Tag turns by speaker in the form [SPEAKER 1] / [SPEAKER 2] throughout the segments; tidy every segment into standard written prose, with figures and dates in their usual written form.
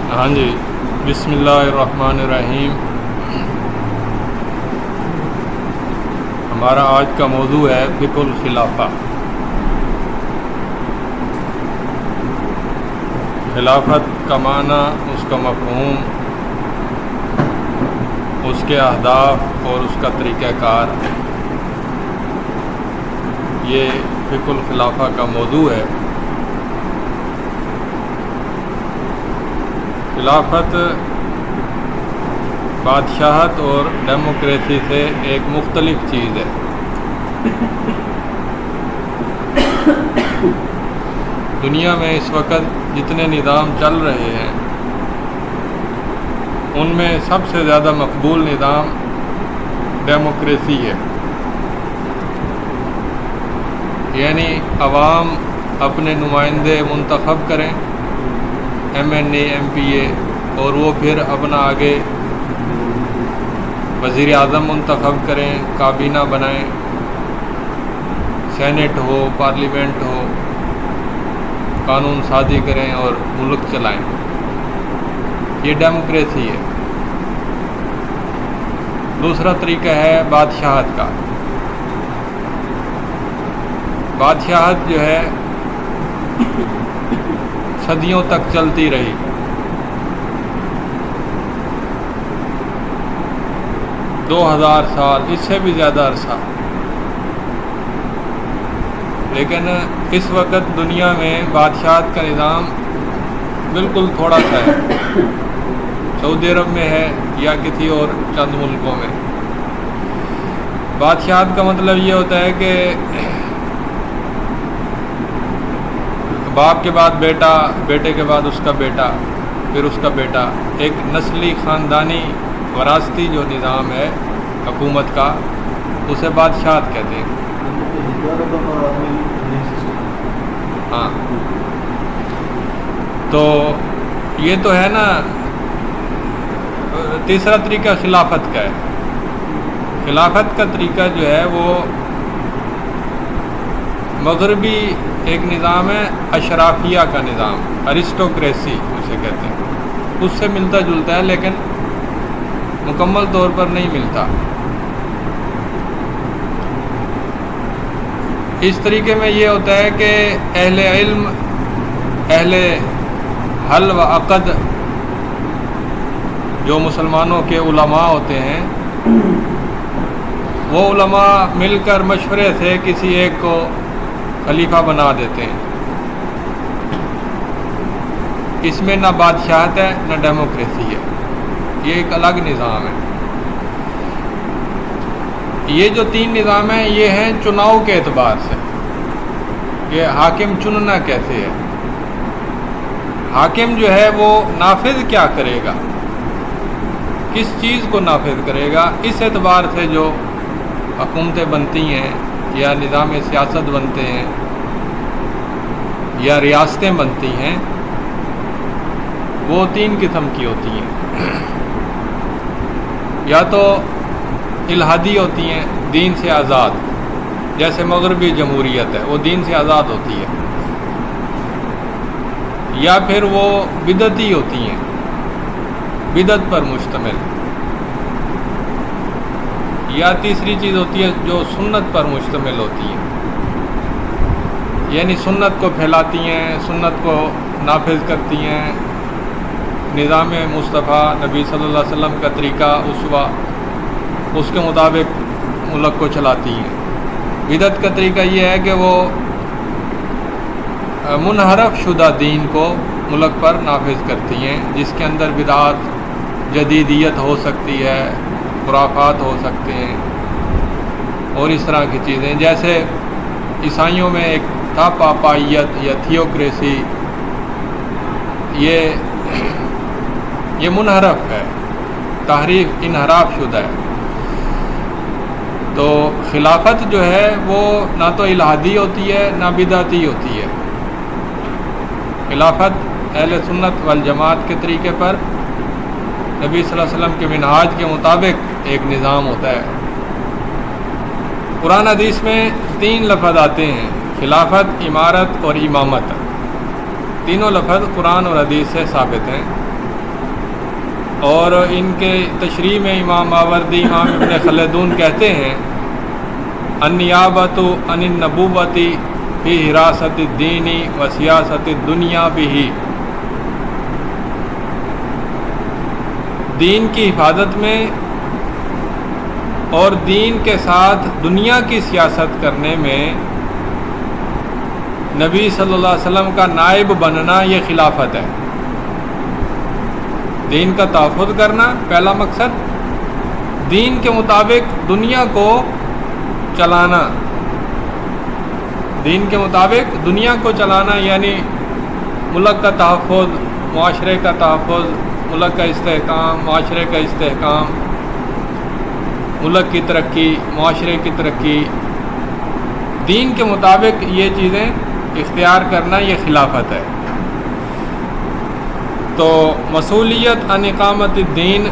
[SPEAKER 1] ہاں جی، بسم اللہ الرحمن الرحیم۔ ہمارا آج کا موضوع ہے فقہ الخلافہ۔ خلافت کا معنی، اس کا مفہوم، اس کے اہداف اور اس کا طریقہ کار، یہ فقہ الخلافہ کا موضوع ہے۔ خلافت بادشاہت اور ڈیموکریسی سے ایک مختلف چیز ہے۔ دنیا میں اس وقت جتنے نظام چل رہے ہیں ان میں سب سے زیادہ مقبول نظام ڈیموکریسی ہے، یعنی عوام اپنے نمائندے منتخب کریں، ایم این اے، ایم پی اے، اور وہ پھر اپنا آگے وزیر اعظم منتخب کریں، کابینہ بنائیں، سینٹ ہو، پارلیمنٹ ہو، قانون سازی کریں اور ملک چلائیں۔ یہ ڈیموکریسی ہے۔ دوسرا طریقہ ہے بادشاہت کا۔ بادشاہت جو ہے صدیوں تک چلتی رہی۔ دو ہزار سال، اس سے بھی زیادہ عرصہ۔ لیکن اس وقت دنیا میں بادشاہت کا نظام بالکل تھوڑا سا ہے۔ سعودی عرب میں ہے یا کسی اور چند ملکوں میں۔ بادشاہت کا مطلب یہ ہوتا ہے کہ باپ کے بعد بیٹا، بیٹے کے بعد اس کا بیٹا، پھر اس کا بیٹا، ایک نسلی خاندانی وراثتی جو نظام ہے حکومت کا، اسے بادشاہت کہتے ہیں۔ ہاں، تو یہ تو ہے نا۔ تیسرا طریقہ خلافت کا ہے۔ خلافت کا طریقہ جو ہے وہ مغربی ایک نظام ہے، اشرافیہ کا نظام، ارسٹوکریسی اسے کہتے ہیں۔ اس سے ملتا جلتا ہے لیکن مکمل طور پر نہیں ملتا۔ اس طریقے میں یہ ہوتا ہے کہ اہل علم، اہل حل و عقد جو مسلمانوں کے علماء ہوتے ہیں، وہ علماء مل کر مشورے سے کسی ایک کو خلیفہ بنا دیتے ہیں۔ اس میں نہ بادشاہت ہے نہ ڈیموکریسی ہے، یہ ایک الگ نظام ہے۔ یہ جو تین نظام ہیں یہ ہیں چناؤ کے اعتبار سے، کہ حاکم چننا کیسے ہے۔ حاکم جو ہے وہ نافذ کیا کرے گا، کس چیز کو نافذ کرے گا، اس اعتبار سے جو حکومتیں بنتی ہیں یا نظام سیاست بنتے ہیں یا ریاستیں بنتی ہیں، وہ تین قسم کی ہوتی ہیں۔ یا تو الہادی ہوتی ہیں، دین سے آزاد، جیسے مغربی جمہوریت ہے، وہ دین سے آزاد ہوتی ہے۔ یا پھر وہ بدعتی ہوتی ہیں، بدعت پر مشتمل۔ یا تیسری چیز ہوتی ہے جو سنت پر مشتمل ہوتی ہے، یعنی سنت کو پھیلاتی ہیں، سنت کو نافذ کرتی ہیں، نظام مصطفیٰ نبی صلی اللہ علیہ وسلم کا طریقہ اسوہ، اس کے مطابق ملک کو چلاتی ہیں۔ بدعت کا طریقہ یہ ہے کہ وہ منحرف شدہ دین کو ملک پر نافذ کرتی ہیں، جس کے اندر بدعات، جدیدیت ہو سکتی ہے، خرافات ہو سکتے ہیں اور اس طرح کی چیزیں۔ جیسے عیسائیوں میں ایک تھا پاپائیت یا تھیوکریسی، یہ منحرف ہے، تحریف، انحراف شدہ ہے۔ تو خلافت جو ہے وہ نہ تو الہادی ہوتی ہے نہ بدعتی ہوتی ہے۔ خلافت اہل سنت والجماعت کے طریقے پر، نبی صلی اللہ علیہ وسلم کے منہاج کے مطابق ایک نظام ہوتا ہے۔ قرآن حدیث میں تین لفظ آتے ہیں، خلافت، امارت اور امامت۔ تینوں لفظ قرآن اور حدیث سے ثابت ہیں۔ اور ان کے تشریح میں امام ماوردی، امام ابن خلدون کہتے ہیں النیابۃ عن النبوۃ فی حراست الدین و سیاست الدنیا بہ، دین کی حفاظت میں اور دین کے ساتھ دنیا کی سیاست کرنے میں نبی صلی اللہ علیہ وسلم کا نائب بننا یہ خلافت ہے۔ دین کا تحفظ کرنا پہلا مقصد، دین کے مطابق دنیا کو چلانا، دین کے مطابق دنیا کو چلانا یعنی ملک کا تحفظ، معاشرے کا تحفظ، ملک کا استحکام، معاشرے کا استحکام، ملک کی ترقی، معاشرے کی ترقی، دین کے مطابق یہ چیزیں اختیار کرنا یہ خلافت ہے۔ تو مسئولیت عن اقامت الدین،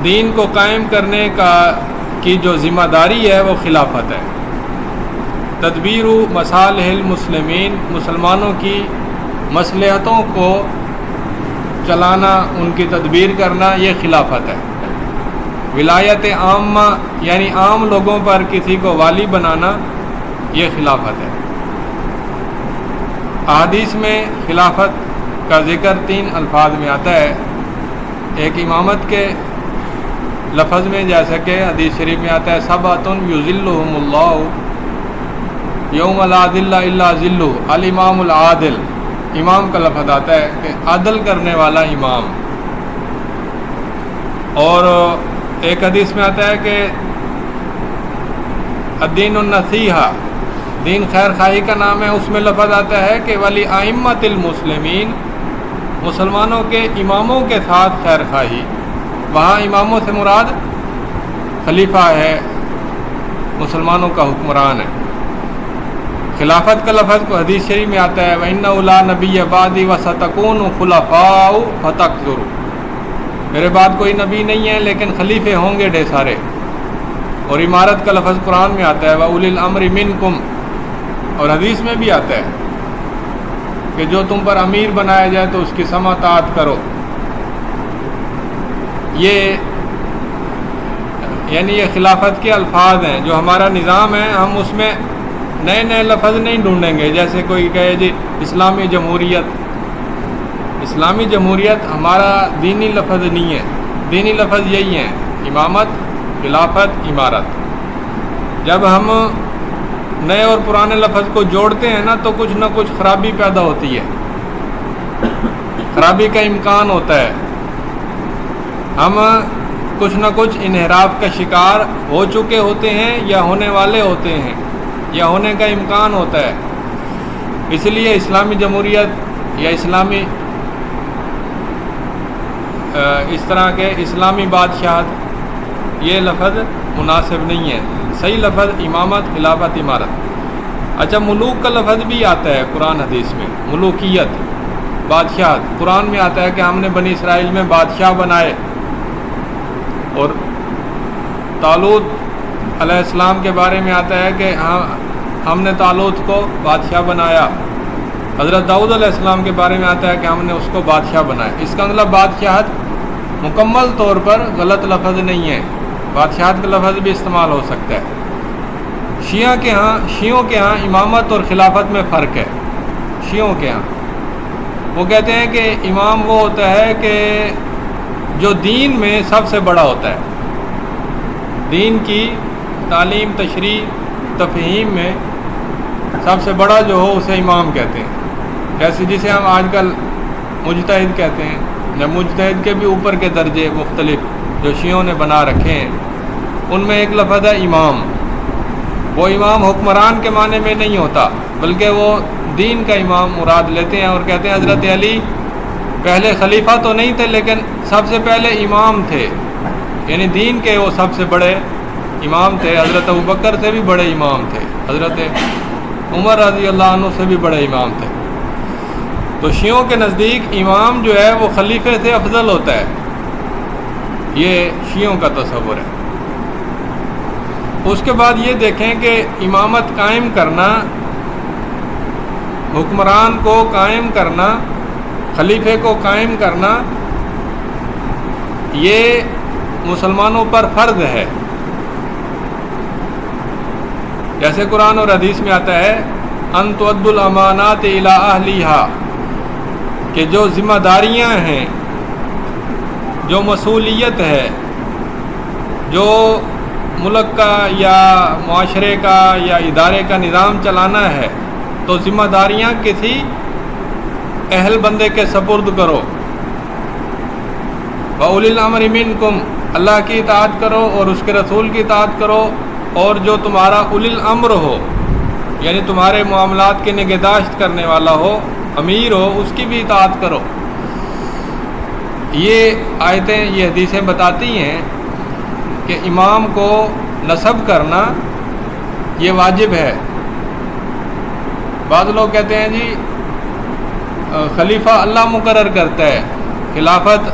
[SPEAKER 1] دین کو قائم کرنے کی جو ذمہ داری ہے وہ خلافت ہے۔ تدبیر مصالح المسلمین، مسلمانوں کی مصلحتوں کو چلانا، ان کی تدبیر کرنا یہ خلافت ہے۔ ولایت عامہ یعنی عام لوگوں پر کسی کو والی بنانا یہ خلافت ہے۔ احادیث میں خلافت کا ذکر 3 الفاظ میں آتا ہے، ایک امامت کے لفظ میں، جیسا کہ حدیث شریف میں آتا ہے سبعۃ یظلھم اللہ یوم لا ظل الا ظلہ، الامام العادل، امام کا لفظ آتا ہے کہ عدل کرنے والا امام۔ اور ایک حدیث میں آتا ہے کہ الدین النصیحہ، دین خیر خواہی کا نام ہے، اس میں لفظ آتا ہے کہ ولی ائمۃ المسلمین، مسلمانوں کے اماموں کے ساتھ خیر خواہی، وہاں اماموں سے مراد خلیفہ ہے، مسلمانوں کا حکمران ہے۔ خلافت کا لفظ کو حدیث شریف میں آتا ہے وَإِنَّهُ لَا نَبِيَّ بَعْدِي وَسَتَكُونُ خُلَفَاءُ فَتَكْثُرُ، میرے بعد کوئی نبی نہیں ہے لیکن خلیفے ہوں گے ڈھیر سارے۔ اور امارت کا لفظ قرآن میں آتا ہے وَأُولِي الْأَمْرِ مِنْكُمْ، اور حدیث میں بھی آتا ہے کہ جو تم پر امیر بنایا جائے تو اس کی سمع طاعت کرو۔ یہ یعنی یہ خلافت کے الفاظ ہیں۔ جو ہمارا نظام ہے ہم اس میں نئے نئے لفظ نہیں ڈھونڈیں گے، جیسے کوئی کہے جی اسلامی جمہوریت، اسلامی جمہوریت ہمارا دینی لفظ نہیں ہے، دینی لفظ یہی ہیں امامت، خلافت، امارت۔ جب ہم نئے اور پرانے لفظ کو جوڑتے ہیں نا تو کچھ نہ کچھ خرابی پیدا ہوتی ہے، خرابی کا امکان ہوتا ہے، ہم کچھ نہ کچھ انحراف کا شکار ہو چکے ہوتے ہیں یا ہونے والے ہوتے ہیں یا ہونے کا امکان ہوتا ہے۔ اس لیے اسلامی جمہوریت یا اسلامی اس طرح کے اسلامی بادشاہت یہ لفظ مناسب نہیں ہے، صحیح لفظ امامت، خلافت، امارت۔ اچھا، ملوک کا لفظ بھی آتا ہے قرآن حدیث میں، ملوکیت، بادشاہت۔ قرآن میں آتا ہے کہ ہم نے بنی اسرائیل میں بادشاہ بنائے، اور طالوت علیہ السلام کے بارے میں آتا ہے کہ ہم نے طالوت کو بادشاہ بنایا۔ حضرت داؤد علیہ السلام کے بارے میں آتا ہے کہ ہم نے اس کو بادشاہ بنایا۔ اس کا مطلب بادشاہت مکمل طور پر غلط لفظ نہیں ہے، بادشاہت کا لفظ بھی استعمال ہو سکتا ہے۔ شیعوں کے ہاں امامت اور خلافت میں فرق ہے۔ شیعوں کے ہاں وہ کہتے ہیں کہ امام وہ ہوتا ہے کہ جو دین میں سب سے بڑا ہوتا ہے، دین کی تعلیم، تشریح، تفہیم میں سب سے بڑا جو ہو اسے امام کہتے ہیں۔ جیسے جسے ہم آج کل مجتہد کہتے ہیں، یا مجتہد کے بھی اوپر کے درجے مختلف جو شیعوں نے بنا رکھے ہیں، ان میں ایک لفظ ہے امام۔ وہ امام حکمران کے معنی میں نہیں ہوتا، بلکہ وہ دین کا امام مراد لیتے ہیں، اور کہتے ہیں حضرت علی پہلے خلیفہ تو نہیں تھے لیکن سب سے پہلے امام تھے، یعنی دین کے وہ سب سے بڑے امام تھے۔ حضرت ابوبکر سے بھی بڑے امام تھے، حضرت عمر رضی اللہ عنہ سے بھی بڑے امام تھے۔ تو شیعوں کے نزدیک امام جو ہے وہ خلیفے سے افضل ہوتا ہے، یہ شیعوں کا تصور ہے۔ اس کے بعد یہ دیکھیں کہ امامت قائم کرنا، حکمران کو قائم کرنا، خلیفے کو قائم کرنا، یہ مسلمانوں پر فرض ہے. جیسے قرآن اور حدیث میں آتا ہے ان تؤدوا الامانات الی اہلیہا، کہ جو ذمہ داریاں ہیں، جو مسئولیت ہے، جو ملک کا یا معاشرے کا یا ادارے کا نظام چلانا ہے، تو ذمہ داریاں کسی اہل بندے کے سپرد کرو. وَأُولِي الْأَمْرِ مِنْكُمْ، اللہ کی اطاعت کرو اور اس کے رسول کی اطاعت کرو، اور جو تمہارا اولی الامر ہو یعنی تمہارے معاملات کی نگہداشت کرنے والا ہو، امیر ہو، اس کی بھی اطاعت کرو. یہ آیتیں، یہ حدیثیں بتاتی ہیں کہ امام کو نصب کرنا یہ واجب ہے. بعض لوگ کہتے ہیں جی خلیفہ اللہ مقرر کرتا ہے، خلافت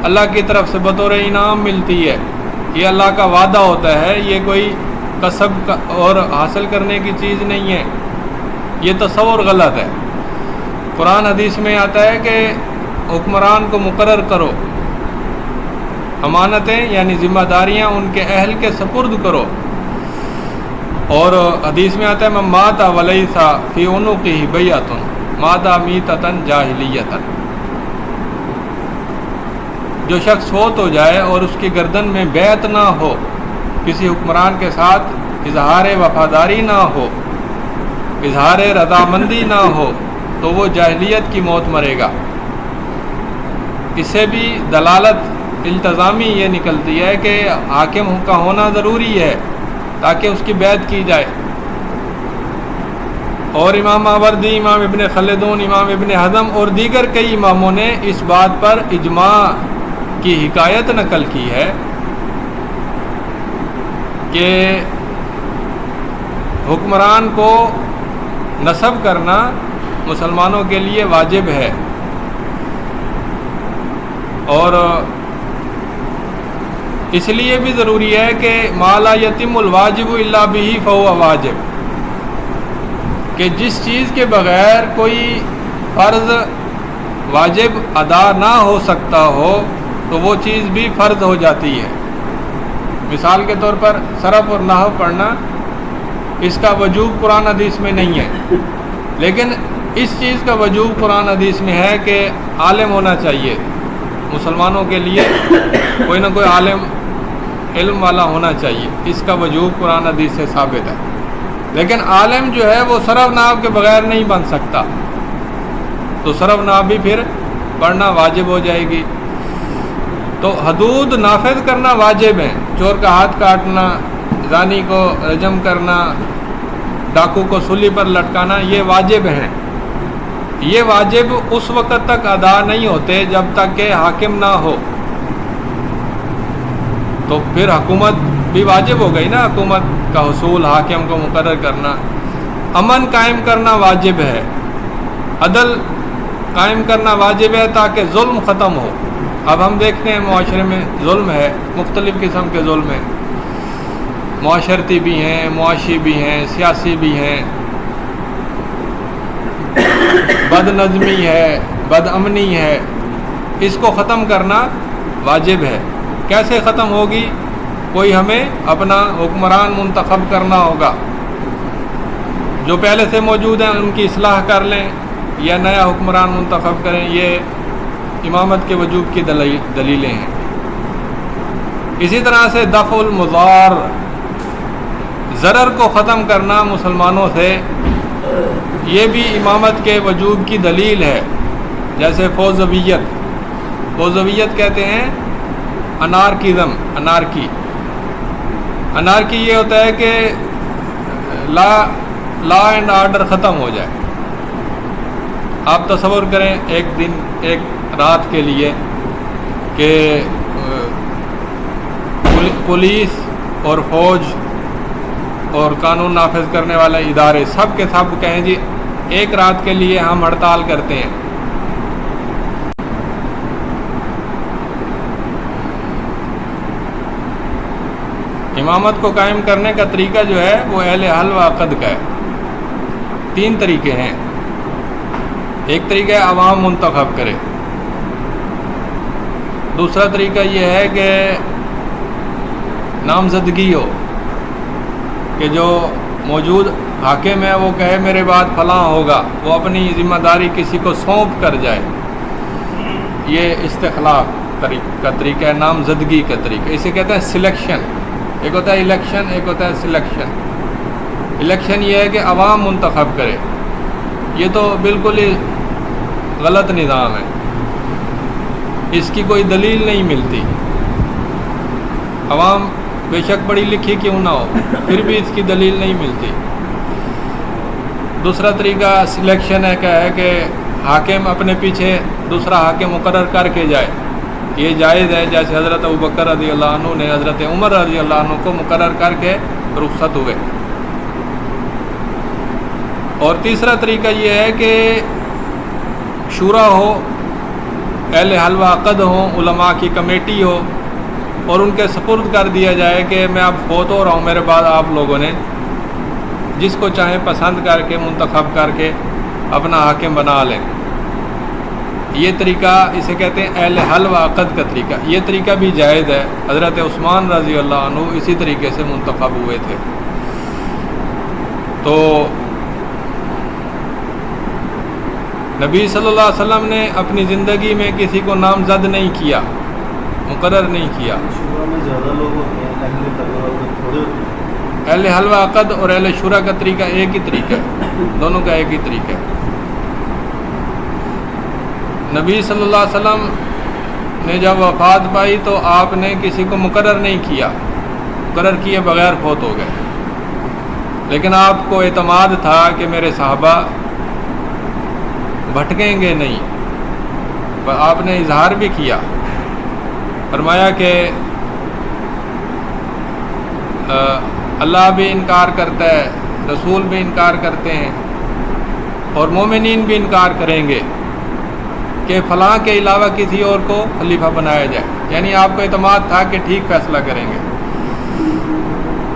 [SPEAKER 1] اللہ کی طرف سے بطور انعام ملتی ہے، یہ اللہ کا وعدہ ہوتا ہے، یہ کوئی کسب اور حاصل کرنے کی چیز نہیں ہے. یہ تصور غلط ہے. قرآن حدیث میں آتا ہے کہ حکمران کو مقرر کرو، امانتیں یعنی ذمہ داریاں ان کے اہل کے سپرد کرو. اور حدیث میں آتا ہے من مات ولیس فی عنقہ بیعۃ مات میتۃ جاہلیۃ، جو شخص فوت ہو جائے اور اس کی گردن میں بیعت نہ ہو، کسی حکمران کے ساتھ اظہار وفاداری نہ ہو، اظہار رضامندی نہ ہو، تو وہ جاہلیت کی موت مرے گا. اس سے بھی دلالت التزامی یہ نکلتی ہے کہ حاکم کا ہونا ضروری ہے تاکہ اس کی بیعت کی جائے. اور امام ماوردی، امام ابن خلدون، امام ابن حزم اور دیگر کئی اماموں نے اس بات پر اجماع کی حکایت نقل کی ہے کہ حکمران کو نصب کرنا مسلمانوں کے لیے واجب ہے. اور اس لیے بھی ضروری ہے کہ ما لا یتم الواجب الا بہ فہو واجب، کہ جس چیز کے بغیر کوئی فرض واجب ادا نہ ہو سکتا ہو تو وہ چیز بھی فرض ہو جاتی ہے. مثال کے طور پر صرف اور نحو پڑھنا، اس کا وجوب قرآن حدیث میں نہیں ہے، لیکن اس چیز کا وجوب قرآن حدیث میں ہے کہ عالم ہونا چاہیے. مسلمانوں کے لیے کوئی نہ کوئی عالم علم والا ہونا چاہیے، اس کا وجوب قرآن حدیث سے ثابت ہے. لیکن عالم جو ہے وہ صرف نحو کے بغیر نہیں بن سکتا، تو صرف نحو بھی پھر پڑھنا واجب ہو جائے گی. تو حدود نافذ کرنا واجب ہے. چور کا ہاتھ کاٹنا، زانی کو رجم کرنا، ڈاکو کو سولی پر لٹکانا، یہ واجب ہیں. یہ واجب اس وقت تک ادا نہیں ہوتے جب تک کہ حاکم نہ ہو. تو پھر حکومت بھی واجب ہو گئی نا، حکومت کا حصول، حاکم کو مقرر کرنا. امن قائم کرنا واجب ہے، عدل قائم کرنا واجب ہے تاکہ ظلم ختم ہو. اب ہم دیکھتے ہیں معاشرے میں ظلم ہے، مختلف قسم کے ظلم ہیں، معاشرتی بھی ہیں، معاشی بھی ہیں، سیاسی بھی ہیں، بد نظمی ہے، بد امنی ہے. اس کو ختم کرنا واجب ہے. کیسے ختم ہوگی؟ کوئی ہمیں اپنا حکمران منتخب کرنا ہوگا. جو پہلے سے موجود ہیں ان کی اصلاح کر لیں یا نیا حکمران منتخب کریں. یہ امامت کے وجوب کی دلیلیں ہیں. اسی طرح سے دفع المضار، ضرر کو ختم کرنا مسلمانوں سے، یہ بھی امامت کے وجوب کی دلیل ہے. جیسے فوضویت کہتے ہیں انارکیزم، انارکی یہ ہوتا ہے کہ لا اینڈ آرڈر ختم ہو جائے. آپ تصور کریں ایک دن، ایک رات کے لیے کہ پولیس اور فوج اور قانون نافذ کرنے والے ادارے سب کے سب کہیں جی ایک رات کے لیے ہم ہڑتال کرتے ہیں. امامت کو قائم کرنے کا طریقہ جو ہے وہ اہل حل و عقد کا ہے. 3 طریقے ہیں. ایک طریقہ ہے عوام منتخب کرے، دوسرا طریقہ یہ ہے کہ نامزدگی ہو، کہ جو موجود حاکم ہے وہ کہے میرے بعد فلاں ہوگا، وہ اپنی ذمہ داری کسی کو سونپ کر جائے، یہ استخلاف کا طریقہ ہے، نامزدگی کا طریقہ، اسے کہتے ہیں سلیکشن۔ ایک ہوتا ہے الیکشن، ایک ہوتا ہے سلیکشن۔ الیکشن یہ ہے کہ عوام منتخب کرے، یہ تو بالکل ہی غلط نظام ہے، اس کی کوئی دلیل نہیں ملتی۔ عوام بے شک پڑھی لکھی کیوں نہ ہو، پھر بھی اس کی دلیل نہیں ملتی۔ دوسرا طریقہ سلیکشن ہے کہ حاکم اپنے پیچھے دوسرا حاکم مقرر کر کے جائے، یہ جائز ہے، جیسے حضرت ابوبکر رضی اللہ عنہ نے حضرت عمر رضی اللہ عنہ کو مقرر کر کے رخصت ہوئے۔ اور تیسرا طریقہ یہ ہے کہ شورا ہو، اہل حل و عقد ہوں، علماء کی کمیٹی ہو، اور ان کے سپرد کر دیا جائے کہ میں اب فوت ہو رہا ہوں، میرے بعد آپ لوگوں نے جس کو چاہیں پسند کر کے منتخب کر کے اپنا حاکم بنا لیں۔ یہ طریقہ اسے کہتے ہیں اہل حل و عقد کا طریقہ، یہ طریقہ بھی جائز ہے۔ حضرت عثمان رضی اللہ عنہ اسی طریقے سے منتخب ہوئے تھے۔ تو نبی صلی اللہ علیہ وسلم نے اپنی زندگی میں کسی کو نامزد نہیں کیا، مقرر نہیں کیا۔
[SPEAKER 2] شورا میں زیادہ لوگ ہوتے ہیں، تھوڑے ہوتے ہیں۔
[SPEAKER 1] اہل حل و عقد اور اہل شورا کا طریقہ ایک ہی طریقہ ہے، دونوں کا ایک ہی طریقہ ہے۔ نبی صلی اللہ علیہ وسلم نے جب وفات پائی تو آپ نے کسی کو مقرر نہیں کیا، مقرر کیے بغیر فوت ہو گئے، لیکن آپ کو اعتماد تھا کہ میرے صحابہ بھٹکیں گے نہیں، آپ نے اظہار بھی کیا، فرمایا کہ اللہ بھی انکار کرتا ہے، رسول بھی انکار کرتے ہیں، اور مومنین بھی انکار کریں گے کہ فلاں کے علاوہ کسی اور کو خلیفہ بنایا جائے، یعنی آپ کو اعتماد تھا کہ ٹھیک فیصلہ کریں گے۔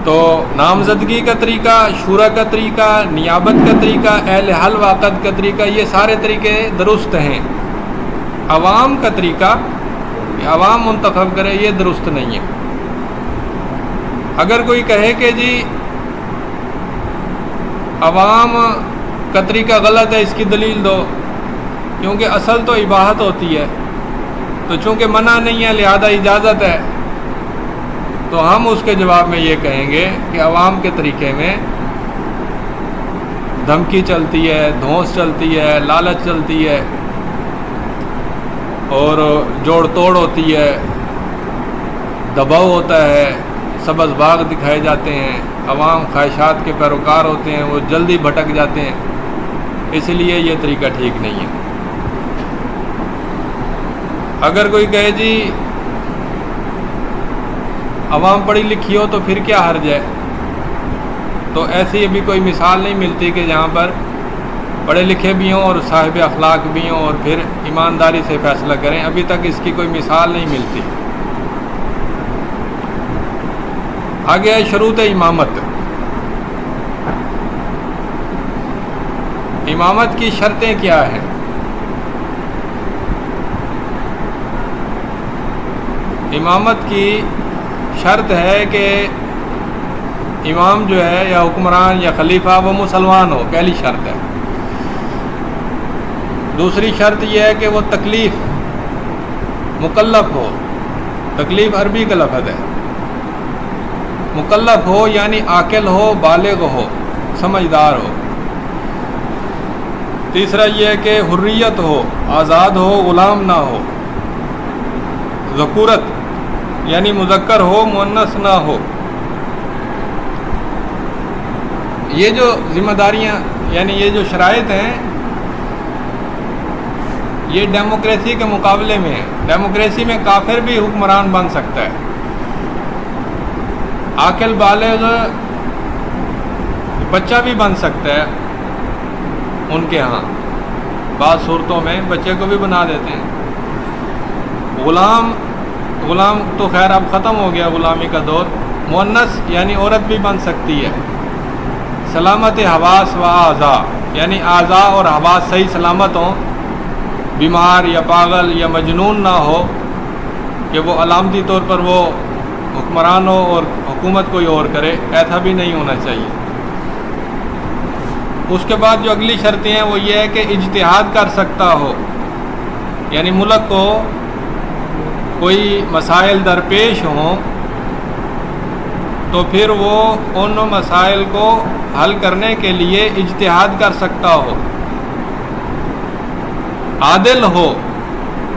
[SPEAKER 1] تو نامزدگی کا طریقہ، شورا کا طریقہ، نیابت کا طریقہ، اہل حل و عقد کا طریقہ، یہ سارے طریقے درست ہیں۔ عوام کا طریقہ کہ عوام منتخب کرے، یہ درست نہیں ہے۔ اگر کوئی کہے کہ جی عوام کا طریقہ غلط ہے، اس کی دلیل دو، کیونکہ اصل تو اباحت ہوتی ہے، تو چونکہ منع نہیں ہے لہذا اجازت ہے، تو ہم اس کے جواب میں یہ کہیں گے کہ عوام کے طریقے میں دھمکی چلتی ہے، دھونس چلتی ہے، لالچ چلتی ہے، اور جوڑ توڑ ہوتی ہے، دباؤ ہوتا ہے، سبز باغ دکھائے جاتے ہیں، عوام خواہشات کے پیروکار ہوتے ہیں، وہ جلدی بھٹک جاتے ہیں، اس لیے یہ طریقہ ٹھیک نہیں ہے۔ اگر کوئی کہے جی عوام پڑھی لکھی ہو تو پھر کیا حرج ہے، تو ایسی ابھی کوئی مثال نہیں ملتی کہ جہاں پر پڑھے لکھے بھی ہوں اور صاحب اخلاق بھی ہوں اور پھر ایمانداری سے فیصلہ کریں، ابھی تک اس کی کوئی مثال نہیں ملتی۔ آگے ہے شروط امامت۔ امامت کی شرطیں کیا ہیں؟ امامت کی شرط ہے کہ امام جو ہے یا حکمران یا خلیفہ وہ مسلمان ہو، پہلی شرط ہے۔ دوسری شرط یہ ہے کہ وہ تکلیف مکلف ہو، تکلیف عربی کا لفظ ہے، مکلف ہو یعنی عاقل ہو، بالغ ہو، سمجھدار ہو۔ تیسرا یہ ہے کہ حریت ہو، آزاد ہو، غلام نہ ہو۔ ذکورت یعنی مذکر ہو، مؤنث نہ ہو۔ یہ جو ذمہ داریاں یعنی یہ جو شرائط ہیں یہ ڈیموکریسی کے مقابلے میں ہے۔ ڈیموکریسی میں کافر بھی حکمران بن سکتا ہے، عاقل بالغ بچہ بھی بن سکتا ہے، ان کے ہاں بعض صورتوں میں بچے کو بھی بنا دیتے ہیں۔ غلام تو خیر اب ختم ہو گیا غلامی کا دور، مؤنث یعنی عورت بھی بن سکتی ہے۔ سلامت حواس و اعضاء یعنی اعضاء اور حواس صحیح سلامت ہوں، بیمار یا پاگل یا مجنون نہ ہو، کہ وہ علامتی طور پر وہ حکمران ہو اور حکومت کوئی اور کرے، ایسا بھی نہیں ہونا چاہیے۔ اس کے بعد جو اگلی شرطیں ہیں وہ یہ ہے کہ اجتہاد کر سکتا ہو، یعنی ملک کو کوئی مسائل درپیش ہوں تو پھر وہ ان مسائل کو حل کرنے کے لیے اجتہاد کر سکتا ہو، عادل ہو۔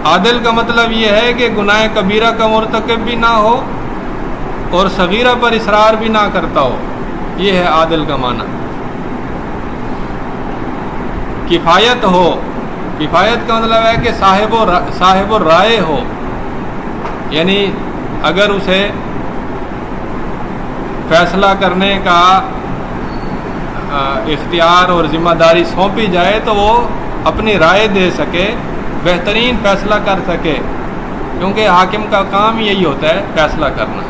[SPEAKER 1] عادل کا مطلب یہ ہے کہ گناہ کبیرہ کا مرتکب بھی نہ ہو اور صغیرہ پر اصرار بھی نہ کرتا ہو، یہ ہے عادل کا معنی۔ کفایت ہو، کفایت کا مطلب ہے کہ صاحب الرائے ہو، یعنی اگر اسے فیصلہ کرنے کا اختیار اور ذمہ داری سونپی جائے تو وہ اپنی رائے دے سکے، بہترین فیصلہ کر سکے، کیونکہ حاکم کا کام یہی ہوتا ہے فیصلہ کرنا۔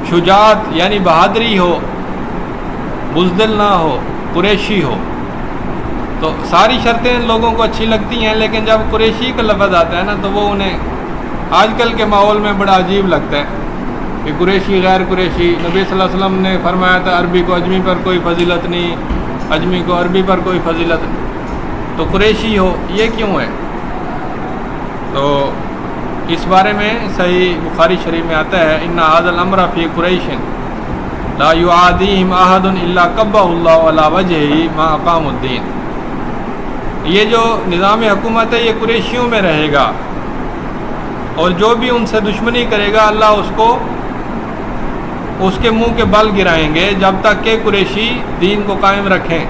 [SPEAKER 1] شجاعت یعنی بہادری ہو، بزدل نہ ہو، قریشی ہو۔ تو ساری شرطیں لوگوں کو اچھی لگتی ہیں، لیکن جب قریشی کا لفظ آتا ہے نا تو وہ انہیں آج کل کے ماحول میں بڑا عجیب لگتا ہے کہ قریشی غیر قریشی۔ نبی صلی اللہ علیہ وسلم نے فرمایا تھا عربی کو اجمی پر کوئی فضیلت نہیں، اجمی کو عربی پر کوئی فضیلت نہیں، تو قریشی ہو یہ کیوں ہے؟ تو اس بارے میں صحیح بخاری شریف میں آتا ہے ان ھذا الامر فی قریش لا یعادیہم احد الا کبہ اللہ علی وجہہ ما اقاموا الدین۔ یہ جو نظام حکومت ہے یہ قریشیوں میں رہے گا، اور جو بھی ان سے دشمنی کرے گا اللہ اس کو اس کے منہ کے بل گرائیں گے جب تک کہ قریشی دین کو قائم رکھیں۔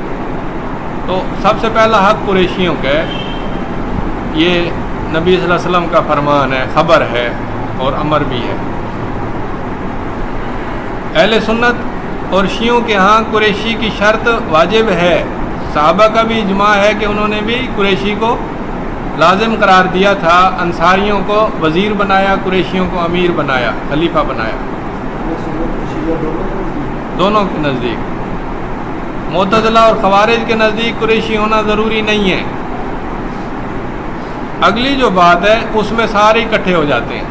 [SPEAKER 1] تو سب سے پہلا حق قریشیوں کا ہے، یہ نبی صلی اللہ علیہ وسلم کا فرمان ہے، خبر ہے اور امر بھی ہے۔ اہل سنت اور شیعوں کے ہاں قریشی کی شرط واجب ہے۔ صحابہ کا بھی اجماع ہے کہ انہوں نے بھی قریشی کو لازم قرار دیا تھا، انصاریوں کو وزیر بنایا، قریشیوں کو امیر بنایا، خلیفہ بنایا، دونوں کے نزدیک۔ معتزلہ اور خوارج کے نزدیک قریشی ہونا ضروری نہیں ہے۔ اگلی جو بات ہے اس میں سارے اکٹھے ہو جاتے ہیں،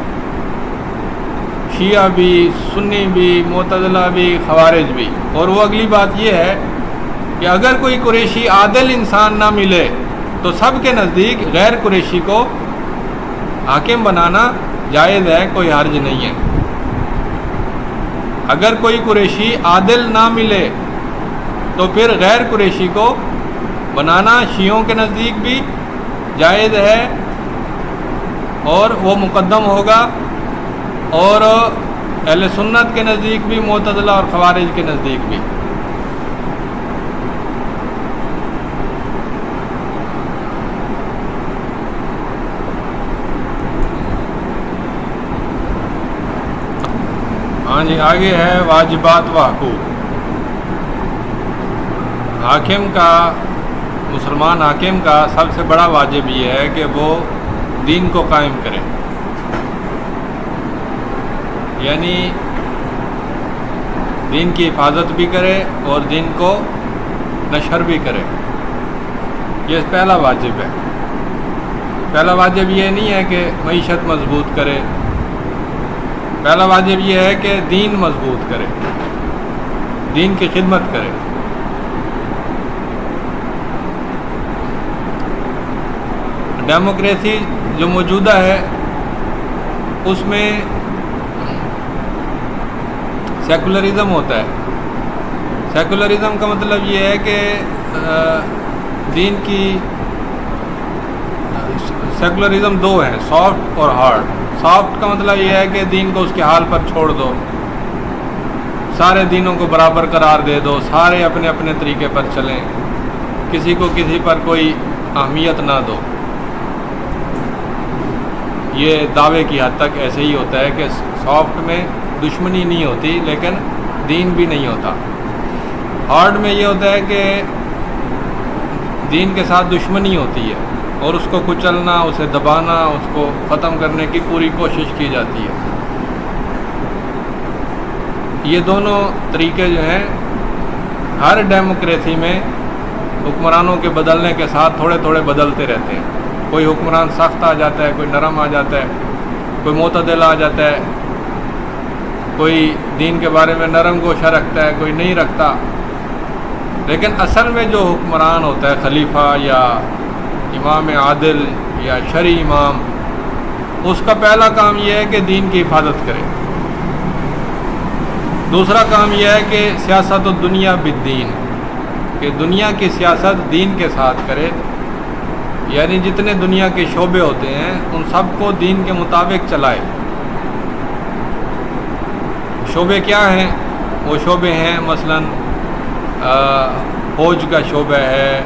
[SPEAKER 1] شیعہ بھی، سنی بھی، معتزلہ بھی، خوارج بھی۔ اور وہ اگلی بات یہ ہے کہ اگر کوئی قریشی عادل انسان نہ ملے تو سب کے نزدیک غیر قریشی کو حاکم بنانا جائز ہے، کوئی حرج نہیں ہے۔ اگر کوئی قریشی عادل نہ ملے تو پھر غیر قریشی کو بنانا شیعوں کے نزدیک بھی جائز ہے اور وہ مقدم ہوگا، اور اہل سنت کے نزدیک بھی، معتزلہ اور خوارج کے نزدیک بھی۔ ہاں جی، آگے ہے واجبات و حقوق۔ حاکم کا، مسلمان حاکم کا سب سے بڑا واجب یہ ہے کہ وہ دین کو قائم کرے، یعنی دین کی حفاظت بھی کرے اور دین کو نشر بھی کرے۔ یہ پہلا واجب ہے۔ پہلا واجب یہ نہیں ہے کہ معیشت مضبوط کرے، پہلا واجب یہ ہے کہ دین مضبوط کرے، دین کی خدمت کرے۔ ڈیموکریسی جو موجودہ ہے اس میں سیکولرزم ہوتا ہے۔ سیکولرزم کا مطلب یہ ہے کہ دین کی، سیکولرزم دو ہیں، سافٹ اور ہارڈ۔ سافٹ کا مطلب یہ ہے کہ دین کو اس کے حال پر چھوڑ دو، سارے دینوں کو برابر قرار دے دو، سارے اپنے اپنے طریقے پر چلیں، کسی کو کسی پر کوئی اہمیت نہ دو۔ یہ دعوے کی حد تک ایسے ہی ہوتا ہے کہ سافٹ میں دشمنی نہیں ہوتی لیکن دین بھی نہیں ہوتا۔ ہارڈ میں یہ ہوتا ہے کہ دین کے ساتھ دشمنی ہوتی ہے اور اس کو کچلنا، اسے دبانا، اس کو ختم کرنے کی پوری کوشش کی جاتی ہے۔ یہ دونوں طریقے جو ہیں ہر ڈیموکریسی میں حکمرانوں کے بدلنے کے ساتھ تھوڑے تھوڑے بدلتے رہتے ہیں۔ کوئی حکمران سخت آ جاتا ہے، کوئی نرم آ جاتا ہے، کوئی معتدل آ جاتا ہے، کوئی دین کے بارے میں نرم گوشہ رکھتا ہے، کوئی نہیں رکھتا. لیکن اصل میں جو حکمران ہوتا ہے خلیفہ یا امام عادل یا شرعی امام، اس کا پہلا کام یہ ہے کہ دین کی حفاظت کرے. دوسرا کام یہ ہے کہ سیاست الدنیا بالدین، کہ دنیا کی سیاست دین کے ساتھ کرے. یعنی جتنے دنیا کے شعبے ہوتے ہیں ان سب کو دین کے مطابق چلائے. شعبے کیا ہیں؟ وہ شعبے ہیں مثلاً فوج کا شعبہ ہے،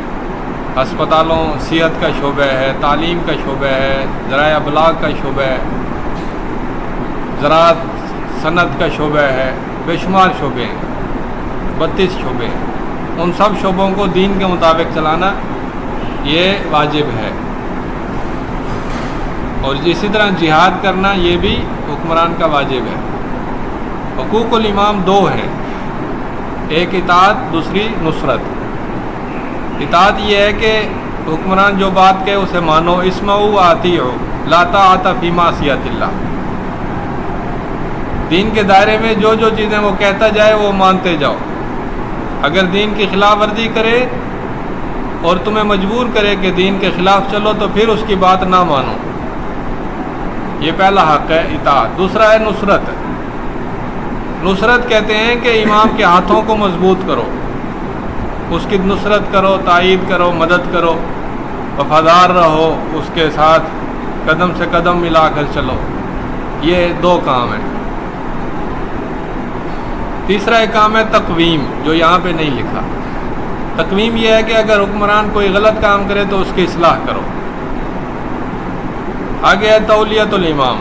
[SPEAKER 1] ہسپتالوں صحت کا شعبہ ہے، تعلیم کا شعبہ ہے، ذرائع ابلاغ کا شعبہ ہے، زراعت صنعت کا شعبہ ہے، بے شمار شعبے ہیں، 32 شعبے ہیں. ان سب شعبوں کو دین کے مطابق چلانا یہ واجب ہے. اور اسی طرح جہاد کرنا یہ بھی حکمران کا واجب ہے. حقوق الامام دو ہیں، ایک اطاعت، دوسری نصرت. اطاعت یہ ہے کہ حکمران جو بات کہے اسے مانو، اسمعوا واطیعوا لا طاعۃ فی معصیۃ اللہ. دین کے دائرے میں جو جو چیزیں وہ کہتا جائے وہ مانتے جاؤ. اگر دین کی خلاف ورزی کرے اور تمہیں مجبور کرے کہ دین کے خلاف چلو تو پھر اس کی بات نہ مانو. یہ پہلا حق ہے اطاعت. دوسرا ہے نصرت. نصرت کہتے ہیں کہ امام کے ہاتھوں کو مضبوط کرو، اس کی نصرت کرو، تائید کرو، مدد کرو، وفادار رہو، اس کے ساتھ قدم سے قدم ملا کر چلو. یہ دو کام ہیں. تیسرا ایک کام ہے تقویم، جو یہاں پہ نہیں لکھا. تقویم یہ ہے کہ اگر حکمران کوئی غلط کام کرے تو اس کی اصلاح کرو. آگے ہے تولیت الامام،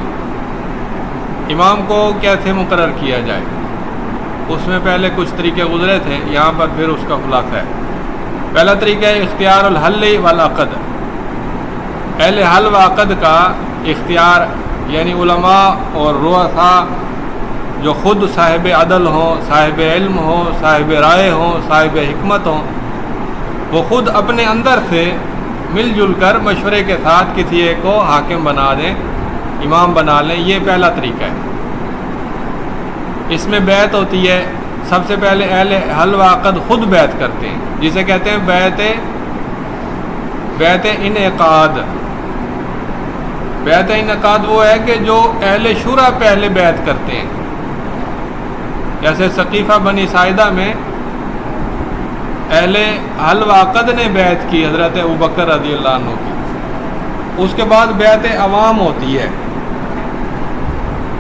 [SPEAKER 1] امام کو کیسے مقرر کیا جائے. اس میں پہلے کچھ طریقے گزرے تھے، یہاں پر پھر اس کا خلاصہ ہے. پہلا طریقہ ہے اختیار الحل والعقد. اہل حل و عقد کا اختیار، یعنی علماء اور رؤساء جو خود صاحب عدل ہوں، صاحب علم ہوں، صاحب رائے ہوں، صاحب حکمت ہوں، وہ خود اپنے اندر سے مل جل کر مشورے کے ساتھ کسی ایک کو حاکم بنا دیں، امام بنا لیں. یہ پہلا طریقہ ہے. اس میں بیعت ہوتی ہے. سب سے پہلے اہل حل و عقد خود بیعت کرتے ہیں، جسے کہتے ہیں بیعت انعقاد. بیعت انعقاد وہ ہے کہ جو اہل شورا پہلے بیعت کرتے ہیں. جیسے ثقیفہ بنی ساعدہ میں اہل حل و عقد نے بیعت کی حضرت ابوبکر رضی اللہ عنہ کی. اس کے بعد بیعت عوام ہوتی ہے،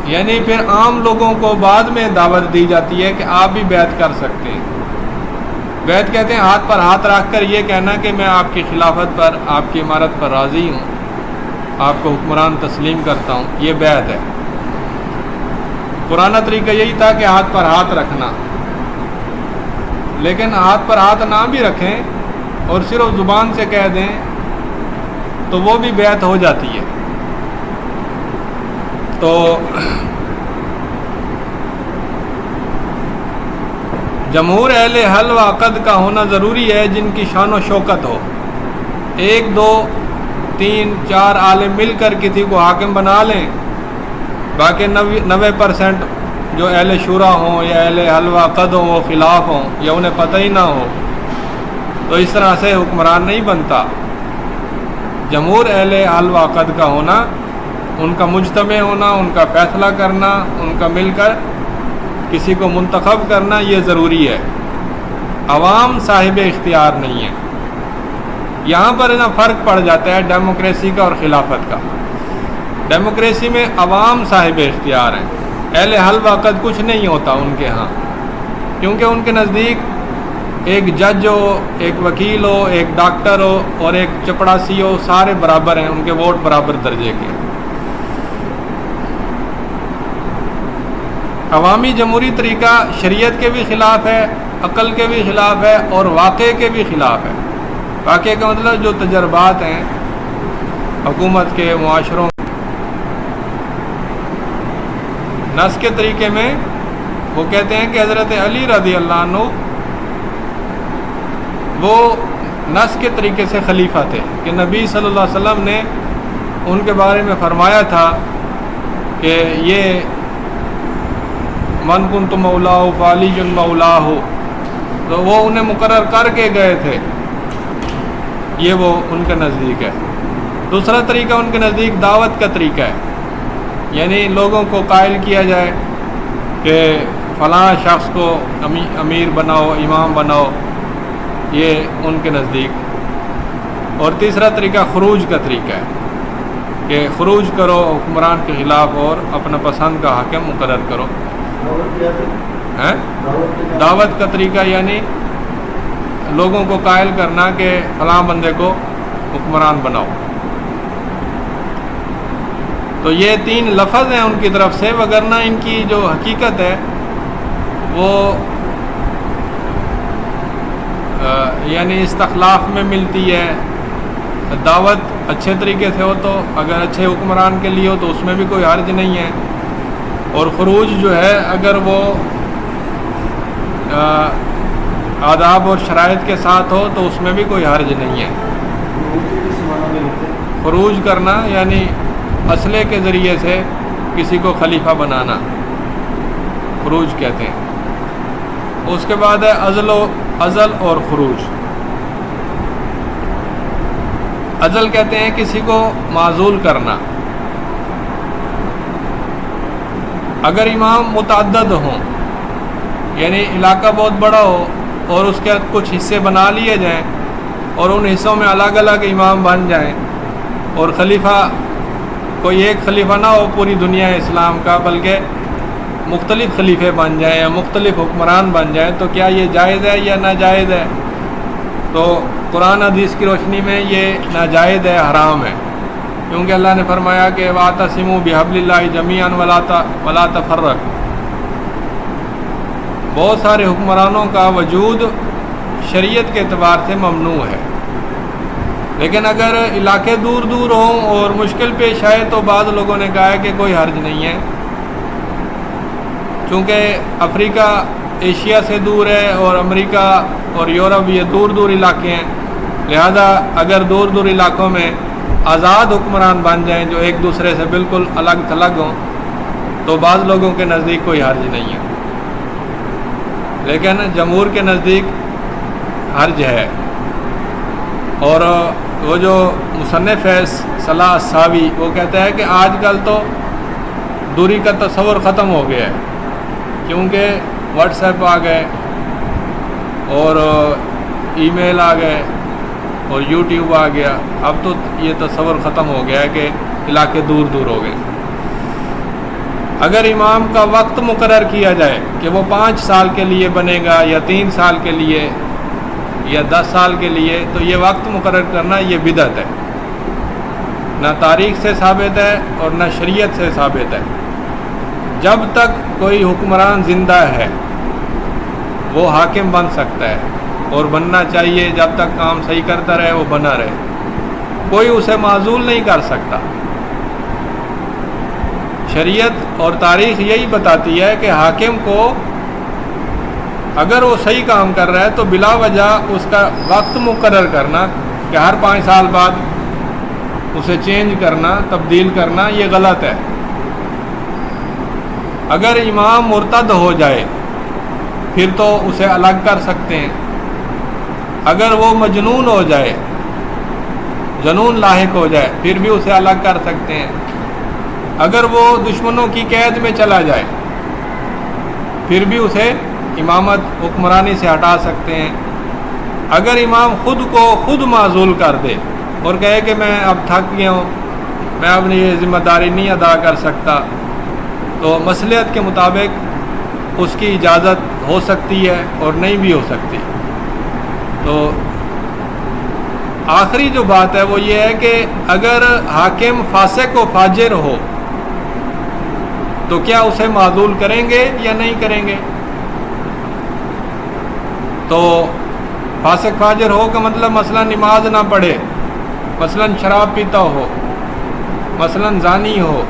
[SPEAKER 1] یعنی پھر عام لوگوں کو بعد میں دعوت دی جاتی ہے کہ آپ بھی بیعت کر سکتے ہیں. بیعت کہتے ہیں ہاتھ پر ہاتھ رکھ کر یہ کہنا کہ میں آپ کی خلافت پر، آپ کی امارت پر راضی ہوں، آپ کو حکمران تسلیم کرتا ہوں. یہ بیعت ہے. پرانا طریقہ یہی تھا کہ ہاتھ پر ہاتھ رکھنا، لیکن ہاتھ پر ہاتھ نہ بھی رکھیں اور صرف زبان سے کہہ دیں تو وہ بھی بیعت ہو جاتی ہے. تو جمہور اہل حل و عقد کا ہونا ضروری ہے، جن کی شان و شوکت ہو. 1 2 3 4 عالم مل کر کسی کو حاکم بنا لیں، باقی 90% جو اہل شورا ہوں یا اہل حل و عقد ہوں وہ خلاف ہوں یا انہیں پتہ ہی نہ ہو، تو اس طرح سے حکمران نہیں بنتا. جمہور اہل حل و عقد کا ہونا، ان کا مجتمع ہونا، ان کا فیصلہ کرنا، ان کا مل کر کسی کو منتخب کرنا، یہ ضروری ہے. عوام صاحب اختیار نہیں ہے. یہاں پر نا فرق پڑ جاتا ہے ڈیموکریسی کا اور خلافت کا. ڈیموکریسی میں عوام صاحب اختیار ہیں، اہل حل و عقد کچھ نہیں ہوتا ان کے ہاں، کیونکہ ان کے نزدیک ایک جج ہو، ایک وکیل ہو، ایک ڈاکٹر ہو اور ایک چپڑاسی ہو، سارے برابر ہیں، ان کے ووٹ برابر درجے کے. عوامی جمہوری طریقہ شریعت کے بھی خلاف ہے، عقل کے بھی خلاف ہے اور واقعے کے بھی خلاف ہے. واقعے کا مطلب جو تجربات ہیں حکومت کے، معاشروں. نص کے طریقے میں وہ کہتے ہیں کہ حضرت علی رضی اللہ عنہ وہ نص کے طریقے سے خلیفہ تھے، کہ نبی صلی اللہ علیہ وسلم نے ان کے بارے میں فرمایا تھا کہ یہ من کنت مولا فعلی مولا ہو، تو وہ انہیں مقرر کر کے گئے تھے، یہ وہ ان کے نزدیک ہے۔ دوسرا طریقہ ان کے نزدیک دعوت کا طریقہ ہے، یعنی لوگوں کو قائل کیا جائے کہ فلاں شخص کو امیر بناؤ، امام بناؤ، یہ ان کے نزدیک۔ اور تیسرا طریقہ خروج کا طریقہ ہے کہ خروج کرو حکمران کے خلاف اور اپنا پسند کا حاکم مقرر کرو۔ دعوت کا طریقہ یعنی لوگوں کو قائل کرنا کہ فلاں بندے کو حکمران بناؤ۔ تو یہ تین لفظ ہیں ان کی طرف سے، وگرنہ ان کی جو حقیقت ہے وہ یعنی استخلاف میں ملتی ہے۔ دعوت اچھے طریقے سے ہو تو اگر اچھے حکمران کے لیے ہو تو اس میں بھی کوئی حرج نہیں ہے، اور خروج جو ہے اگر وہ آداب اور شرائط کے ساتھ ہو تو اس میں بھی کوئی حرج نہیں ہے۔ خروج کرنا یعنی اسلحے کے ذریعے سے کسی کو خلیفہ بنانا، خروج کہتے ہیں۔ اس کے بعد ہے عزل اور خروج۔ عزل کہتے ہیں کسی کو معزول کرنا۔ اگر امام متعدد ہوں، یعنی علاقہ بہت بڑا ہو اور اس کے کچھ حصے بنا لیے جائیں اور ان حصوں میں الگ الگ امام بن جائیں، اور خلیفہ کوئی ایک خلیفہ نہ ہو پوری دنیا اسلام کا، بلکہ مختلف خلیفے بن جائیں یا مختلف حکمران بن جائیں، تو کیا یہ جائز ہے یا ناجائز ہے؟ تو قرآن حدیث کی روشنی میں یہ ناجائز ہے، حرام ہے، کیونکہ اللہ نے فرمایا کہ وَاعْتَصِمُوا بِحَبْلِ اللَّهِ جَمِيعًا وَلَا تَفَرَّقُوا۔ بہت سارے حکمرانوں کا وجود شریعت کے اعتبار سے ممنوع ہے، لیکن اگر علاقے دور دور ہوں اور مشکل پیش آئے تو بعض لوگوں نے کہا ہے کہ کوئی حرج نہیں ہے، چونکہ افریقہ ایشیا سے دور ہے اور امریکہ اور یورپ یہ دور دور علاقے ہیں، لہذا اگر دور دور علاقوں میں آزاد حکمران بن جائیں جو ایک دوسرے سے بالکل الگ تھلگ ہوں تو بعض لوگوں کے نزدیک کوئی حرج نہیں ہے، لیکن جمہور کے نزدیک حرج ہے۔ اور وہ جو مصنف ہے صلاح الساوی، وہ کہتا ہے کہ آج کل تو دوری کا تصور ختم ہو گیا ہے، کیونکہ واٹس ایپ آ گئے اور ای میل آ گئے اور یوٹیوب آ گیا، اب تو یہ تصور ختم ہو گیا ہے کہ علاقے دور دور ہو گئے۔ اگر امام کا وقت مقرر کیا جائے کہ وہ 5 سال کے لیے بنے گا یا 3 سال کے لیے یا 10 سال کے لیے، تو یہ وقت مقرر کرنا یہ بدعت ہے، نہ تاریخ سے ثابت ہے اور نہ شریعت سے ثابت ہے۔ جب تک کوئی حکمران زندہ ہے وہ حاکم بن سکتا ہے اور بننا چاہیے، جب تک کام صحیح کرتا رہے وہ بنا رہے، کوئی اسے معزول نہیں کر سکتا۔ شریعت اور تاریخ یہی بتاتی ہے کہ حاکم کو اگر وہ صحیح کام کر رہا ہے تو بلا وجہ اس کا وقت مقرر کرنا کہ ہر 5 سال بعد اسے چینج کرنا، تبدیل کرنا، یہ غلط ہے۔ اگر امام مرتد ہو جائے پھر تو اسے الگ کر سکتے ہیں، اگر وہ مجنون ہو جائے، جنون لاحق ہو جائے، پھر بھی اسے الگ کر سکتے ہیں، اگر وہ دشمنوں کی قید میں چلا جائے پھر بھی اسے امامت حکمرانی سے ہٹا سکتے ہیں، اگر امام خود کو خود معزول کر دے اور کہے کہ میں اب تھک گیا ہوں، میں اپنی یہ ذمہ داری نہیں ادا کر سکتا، تو مصلحت کے مطابق اس کی اجازت ہو سکتی ہے اور نہیں بھی ہو سکتی۔ تو آخری جو بات ہے وہ یہ ہے کہ اگر حاکم فاسق و فاجر ہو تو کیا اسے معزول کریں گے یا نہیں کریں گے؟ تو فاسق فاجر ہو کا مطلب مثلا نماز نہ پڑھے، مثلا شراب پیتا ہو، مثلا زانی ہو،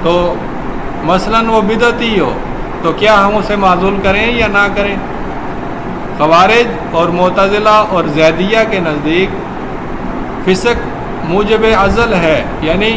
[SPEAKER 1] تو مثلا وہ بدعتی ہو، تو کیا ہم اسے معزول کریں یا نہ کریں؟ خوارج اور معتزلہ اور زیدیہ کے نزدیک فسق موجب عزل ہے، یعنی